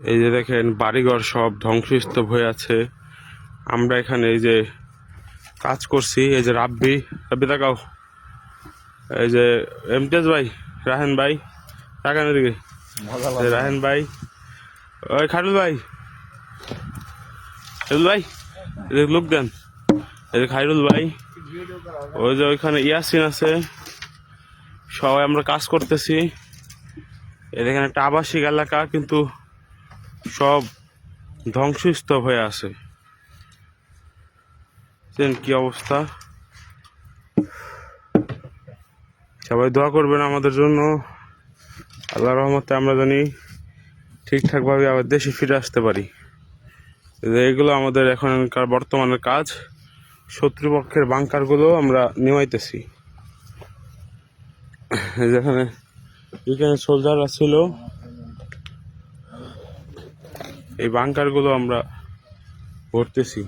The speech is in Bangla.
এই যে দেখেন বাড়িঘর সব ধ্বংসস্তূপ হয়ে আছে। আমরা এখানে এই যে কাজ করছি, এই যে রাব্বি তাকাও, এই যে ইমতিয়াজ ভাই, রাহেন ভাই তাকান এদিকে, রাহেন ভাই, ওই খারুল ভাই, ভাই লোক দেন, এই যে খাইরুল ভাই, ওই যে ওইখানে ইয়াসিন আছে, সবাই আমরা কাজ করতেছি। এখানে একটা আবাসিক এলাকা, কিন্তু সব ধ্বংসস্তূপ হয়ে আছে। কি অবস্থা, সবাই দোয়া করবেন আমাদের জন্য। আল্লাহর রহমতে আমরা জানি ঠিকঠাকভাবে আবার দেশে ফিরে আসতে পারি। এগুলো আমাদের এখনকার বর্তমানের কাজ। শত্রুপক্ষের বাংকারগুলো আমরা নিমাইতেছি। যেখানে সোলজাররা ছিল, এই বাংকারগুলো আমরা ভরতেছি।